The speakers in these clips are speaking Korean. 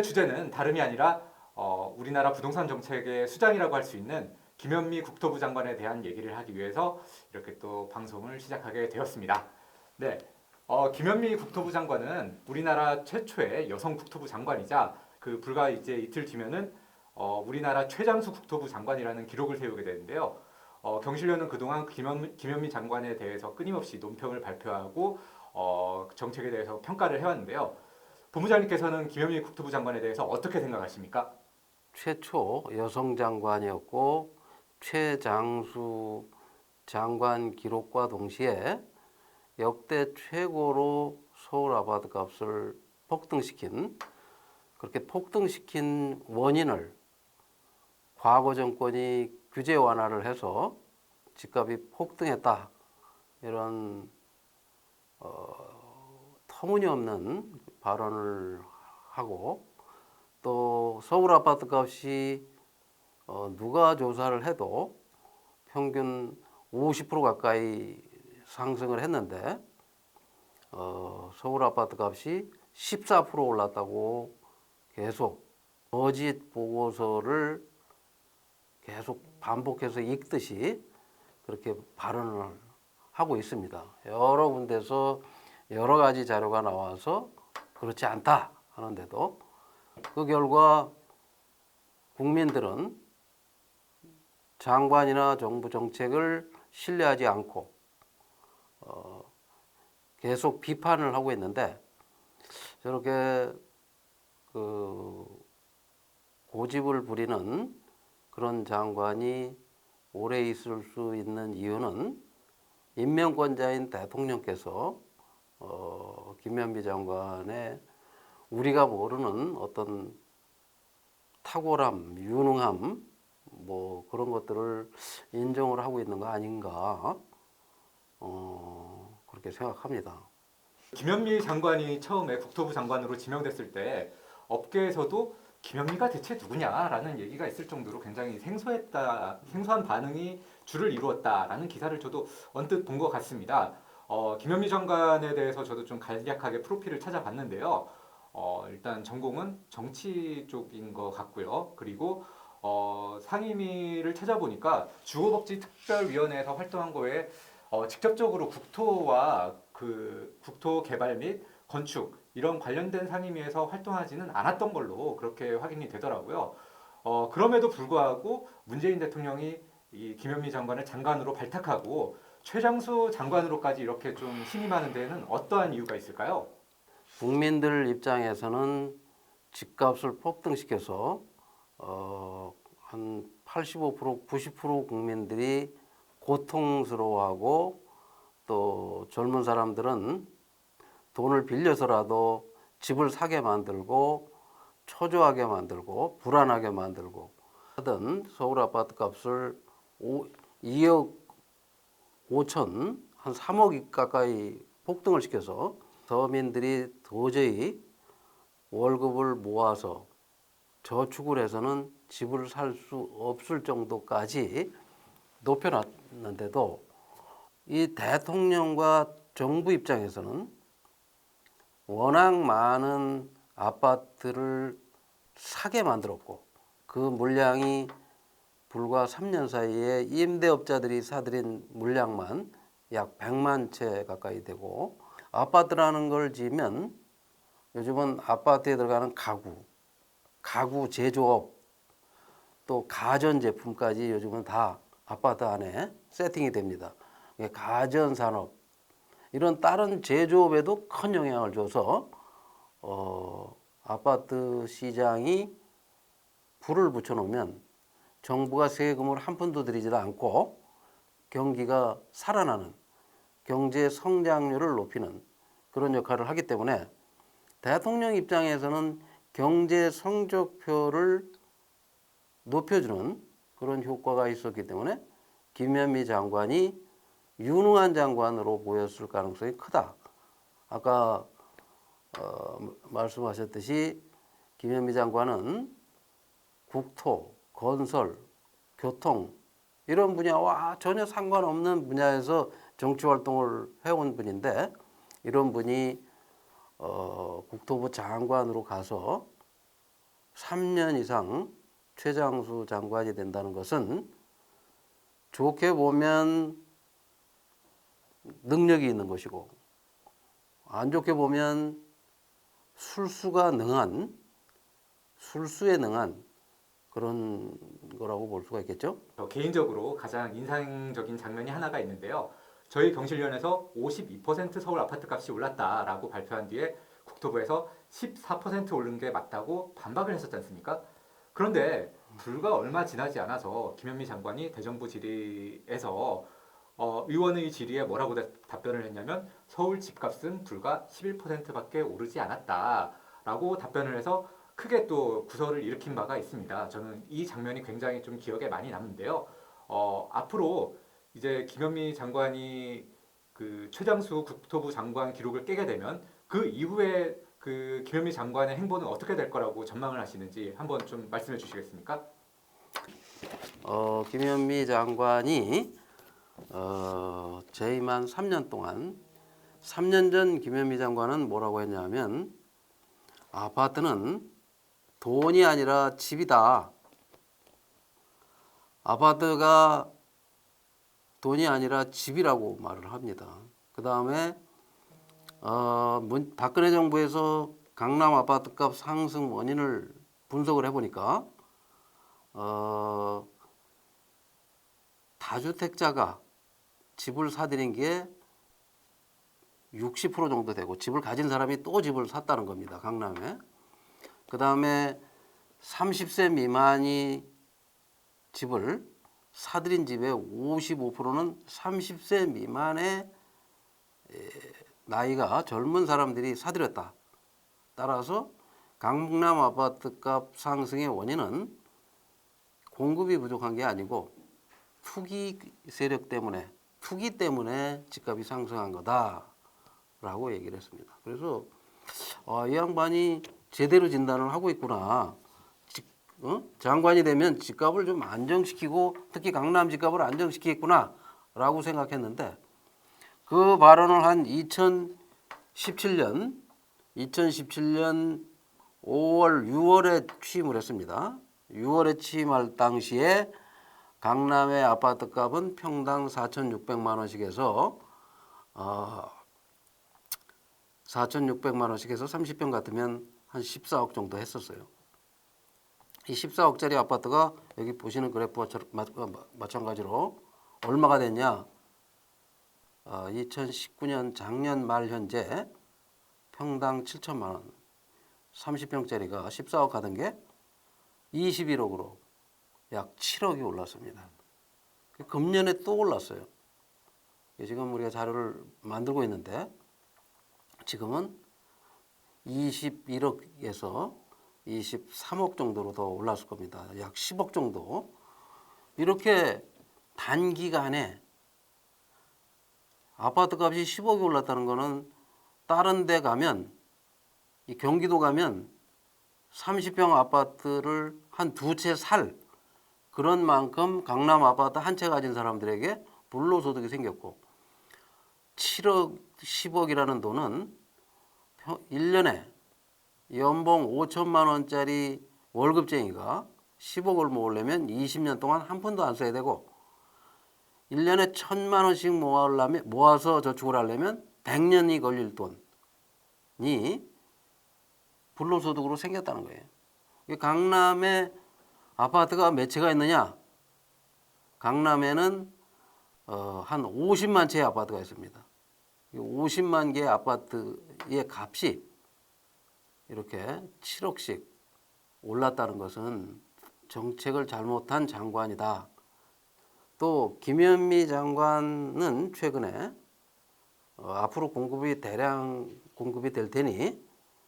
주제는 다름이 아니라 우리나라 부동산 정책의 수장이라고 할 수 있는 김현미 국토부 장관에 대한 얘기를 하기 위해서 이렇게 또 방송을 시작하게 되었습니다. 네, 김현미 국토부 장관은 우리나라 최초의 여성 국토부 장관이자 그 불과 이제 이틀 뒤면은 우리나라 최장수 국토부 장관이라는 기록을 세우게 되는데요. 경실련은 그동안 김현미 장관에 대해서 끊임없이 논평을 발표하고 정책에 대해서 평가를 해왔는데요. 본부장님께서는 김현미 국토부 장관에 대해서 어떻게 생각하십니까? 최초 여성 장관이었고 최장수 장관 기록과 동시에 역대 최고로 서울 아파트 값을 폭등시킨, 그렇게 폭등시킨 원인을 과거 정권이 규제 완화를 해서 집값이 폭등했다, 이런 터무니없는 발언을 하고, 또 서울 아파트 값이 누가 조사를 해도 평균 50% 가까이 상승을 했는데 서울 아파트 값이 14% 올랐다고 계속 거짓 보고서를 계속 반복해서 읽듯이 그렇게 발언을 하고 있습니다. 여러 군데서 여러 가지 자료가 나와서 그렇지 않다 하는데도 그 결과 국민들은 장관이나 정부 정책을 신뢰하지 않고 계속 비판을 하고 있는데, 저렇게 그 고집을 부리는 그런 장관이 오래 있을 수 있는 이유는 임명권자인 대통령께서 김현미 장관의 우리가 모르는 어떤 탁월함, 유능함, 뭐 그런 것들을 인정을 하고 있는 거 아닌가, 그렇게 생각합니다. 김현미 장관이 처음에 국토부 장관으로 지명됐을 때 업계에서도 김현미가 대체 누구냐라는 얘기가 있을 정도로 굉장히 생소한 반응이 주를 이루었다라는 기사를 저도 언뜻 본 것 같습니다. 김현미 장관에 대해서 저도 좀 간략하게 프로필을 찾아봤는데요. 일단 전공은 정치 쪽인 것 같고요. 그리고 상임위를 찾아보니까 주거복지특별위원회에서 활동한 거에 직접적으로 국토와 그 국토 개발 및 건축 이런 관련된 상임위에서 활동하지는 않았던 걸로 그렇게 확인이 되더라고요. 그럼에도 불구하고 문재인 대통령이 이 김현미 장관을 장관으로 발탁하고 최장수 장관으로까지 이렇게 좀 신임하는 데에는 어떠한 이유가 있을까요? 국민들 입장에서는 집값을 폭등시켜서 한 85%, 90% 국민들이 고통스러워하고, 또 젊은 사람들은 돈을 빌려서라도 집을 사게 만들고 초조하게 만들고 불안하게 만들고 하던 서울 아파트 값을 2억 5천, 한 3억 가까이 폭등을 시켜서 서민들이 도저히 월급을 모아서 저축을 해서는 집을 살 수 없을 정도까지 높여놨는데도 이 대통령과 정부 입장에서는 워낙 많은 아파트를 사게 만들었고, 그 물량이 불과 3년 사이에 임대업자들이 사들인 물량만 약 100만 채 가까이 되고, 아파트라는 걸 지으면 요즘은 아파트에 들어가는 가구 제조업, 또 가전제품까지 요즘은 다 아파트 안에 세팅이 됩니다. 가전산업, 이런 다른 제조업에도 큰 영향을 줘서 아파트 시장이 불을 붙여놓으면 정부가 세금을 한 푼도 들이지도 않고 경기가 살아나는, 경제 성장률을 높이는 그런 역할을 하기 때문에 대통령 입장에서는 경제 성적표를 높여주는 그런 효과가 있었기 때문에 김현미 장관이 유능한 장관으로 보였을 가능성이 크다. 아까 말씀하셨듯이 김현미 장관은 국토, 건설, 교통 이런 분야와 전혀 상관없는 분야에서 정치활동을 해온 분인데, 이런 분이 국토부 장관으로 가서 3년 이상 최장수 장관이 된다는 것은 좋게 보면 능력이 있는 것이고 안 좋게 보면 술수에 능한 그런 거라고 볼 수가 있겠죠. 개인적으로 가장 인상적인 장면이 하나가 있는데요. 저희 경실련에서 52% 서울 아파트 값이 올랐다라고 발표한 뒤에 국토부에서 14% 오른 게 맞다고 반박을 했었지 않습니까? 그런데 불과 얼마 지나지 않아서 김현미 장관이 대정부 질의에서 의원의 질의에 뭐라고 답변을 했냐면 서울 집값은 불과 11%밖에 오르지 않았다라고 답변을 해서 크게 또 구설을 일으킨 바가 있습니다. 저는 이 장면이 굉장히 좀 기억에 많이 남는데요. 앞으로 이제 김현미 장관이 그 최장수 국토부 장관 기록을 깨게 되면 그 이후에 그 김현미 장관의 행보는 어떻게 될 거라고 전망을 하시는지 한번 좀 말씀해 주시겠습니까? 김현미 장관이 재임한 3년 동안 3년 전 김현미 장관은 뭐라고 했냐면 아파트는 돈이 아니라 집이다. 아파트가 돈이 아니라 집이라고 말을 합니다. 그 다음에 박근혜 정부에서 강남 아파트값 상승 원인을 분석을 해보니까 다주택자가 집을 사들인 게 60% 정도 되고 집을 가진 사람이 또 집을 샀다는 겁니다. 강남에. 그 다음에 30세 미만이 집을 사들인 집의 55%는 30세 미만의 나이가 젊은 사람들이 사들였다. 따라서 강남 아파트값 상승의 원인은 공급이 부족한 게 아니고 투기 세력 때문에 투기 때문에 집값이 상승한 거다라고 얘기를 했습니다. 그래서 이 양반이 제대로 진단을 하고 있구나. 장관이 되면 집값을 좀 안정시키고 특히 강남 집값을 안정시키겠구나라고 생각했는데 그 발언을 한 2017년 5월, 6월에 취임을 했습니다. 6월에 취임할 당시에 강남의 아파트 값은 평당 4,600만 원씩 해서 4,600만 원씩 해서 30평 같으면 한 14억 정도 했었어요. 이 14억짜리 아파트가 여기 보시는 그래프와 마찬가지로 얼마가 됐냐? 2019년 작년 말 현재 평당 7천만 원, 30평짜리가 14억 가던 게 21억으로 약 7억이 올랐습니다. 금년에 또 올랐어요. 지금 우리가 자료를 만들고 있는데 지금은 21억에서 23억 정도로 더 올랐을 겁니다. 약 10억 정도. 이렇게 단기간에 아파트 값이 10억이 올랐다는 거는 다른 데 가면 이 경기도 가면 30평 아파트를 한 두 채 살 그런 만큼 강남 아파트 한 채 가진 사람들에게 불로소득이 생겼고 7억, 10억이라는 돈은 1년에 연봉 5천만 원짜리 월급쟁이가 10억을 모으려면 20년 동안 한 푼도 안 써야 되고 1년에 1,000만 원씩 모아서 저축을 하려면 100년이 걸릴 돈이 불로소득으로 생겼다는 거예요. 강남에 아파트가 몇 채가 있느냐? 강남에는 한 50만 채의 아파트가 있습니다. 50만 개의 아파트의 값이 이렇게 7억씩 올랐다는 것은 정책을 잘못한 장관이다. 또 김현미 장관은 최근에 앞으로 대량 공급이 될 테니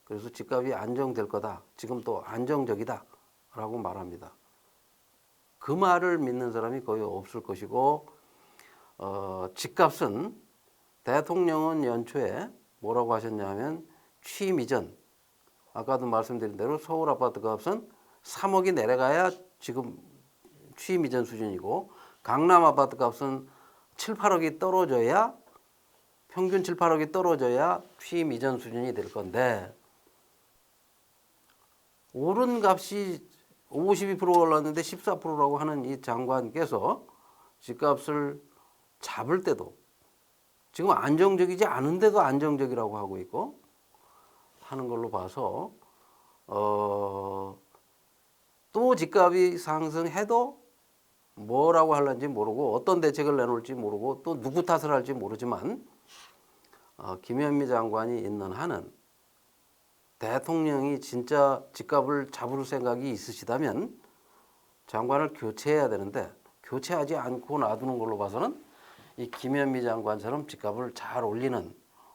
그래서 집값이 안정될 거다. 지금 또 안정적이다. 라고 말합니다. 그 말을 믿는 사람이 거의 없을 것이고 집값은 대통령은 연초에 뭐라고 하셨냐면 취임 이전 아까도 말씀드린 대로 서울 아파트 값은 3억이 내려가야 지금 취임 이전 수준이고 강남 아파트 값은 7, 8억이 떨어져야 평균 7, 8억이 떨어져야 취임 이전 수준이 될 건데 오른 값이 52% 올랐는데 14%라고 하는 이 장관께서 집값을 잡을 때도 지금 안정적이지 않은데도 안정적이라고 하고 있고 하는 걸로 봐서 또 집값이 상승해도 뭐라고 할는지 모르고 어떤 대책을 내놓을지 모르고 또 누구 탓을 할지 모르지만 김현미 장관이 있는 한은 대통령이 진짜 집값을 잡을 생각이 있으시다면 장관을 교체해야 되는데 교체하지 않고 놔두는 걸로 봐서는 이 김현미 장관처럼 집값을 잘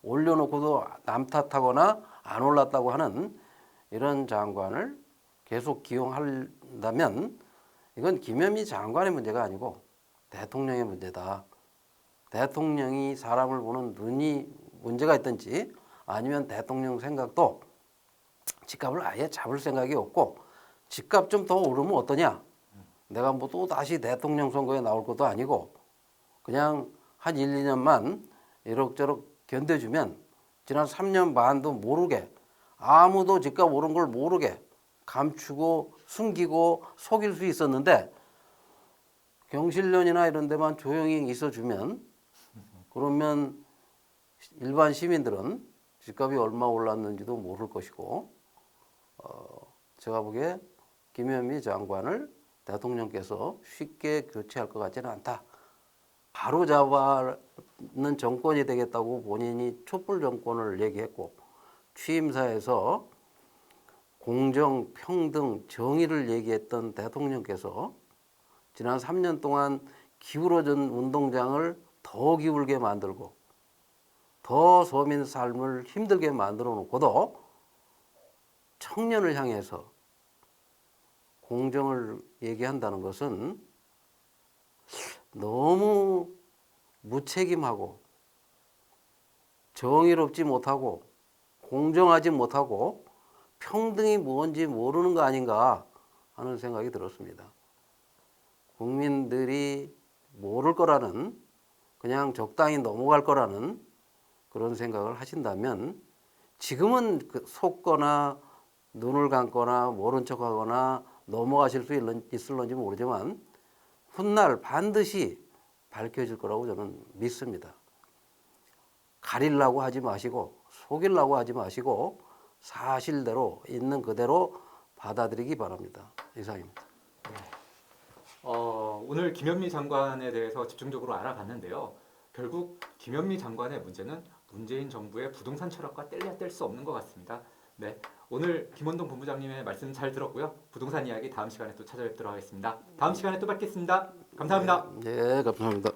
올려놓고도 남 탓하거나 안 올랐다고 하는 이런 장관을 계속 기용한다면 이건 김현미 장관의 문제가 아니고 대통령의 문제다. 대통령이 사람을 보는 눈이 문제가 있든지 아니면 대통령 생각도 집값을 아예 잡을 생각이 없고 집값 좀 더 오르면 어떠냐. 내가 뭐 또 다시 대통령 선거에 나올 것도 아니고 그냥 한 1, 2년만 이럭저럭 견뎌주면 지난 3년 반도 모르게 아무도 집값 오른 걸 모르게 감추고 숨기고 속일 수 있었는데 경실련이나 이런 데만 조용히 있어주면 그러면 일반 시민들은 집값이 얼마 올랐는지도 모를 것이고 제가 보기에 김현미 장관을 대통령께서 쉽게 교체할 것 같지는 않다. 바로 잡아는 정권이 되겠다고 본인이 촛불 정권을 얘기했고 취임사에서 공정, 평등, 정의를 얘기했던 대통령께서 지난 3년 동안 기울어진 운동장을 더 기울게 만들고 더 서민 삶을 힘들게 만들어 놓고도 청년을 향해서 공정을 얘기한다는 것은 너무 무책임하고 정의롭지 못하고 공정하지 못하고 평등이 뭔지 모르는 거 아닌가 하는 생각이 들었습니다. 국민들이 모를 거라는 그냥 적당히 넘어갈 거라는 그런 생각을 하신다면 지금은 속거나 눈을 감거나 모른 척하거나 넘어가실 수 있을런지 모르지만 훗날 반드시 밝혀질 거라고 저는 믿습니다. 가리려고 하지 마시고 속이려고 하지 마시고 사실대로 있는 그대로 받아들이기 바랍니다. 이상입니다. 오늘 김현미 장관에 대해서 집중적으로 알아봤는데요. 결국 김현미 장관의 문제는 문재인 정부의 부동산 철학과 뗄래야 뗄 수 없는 것 같습니다. 네, 오늘 김원동 본부장님의 말씀 잘 들었고요. 부동산 이야기 다음 시간에 또 찾아뵙도록 하겠습니다. 다음 시간에 또 뵙겠습니다. 감사합니다. 네, 감사합니다.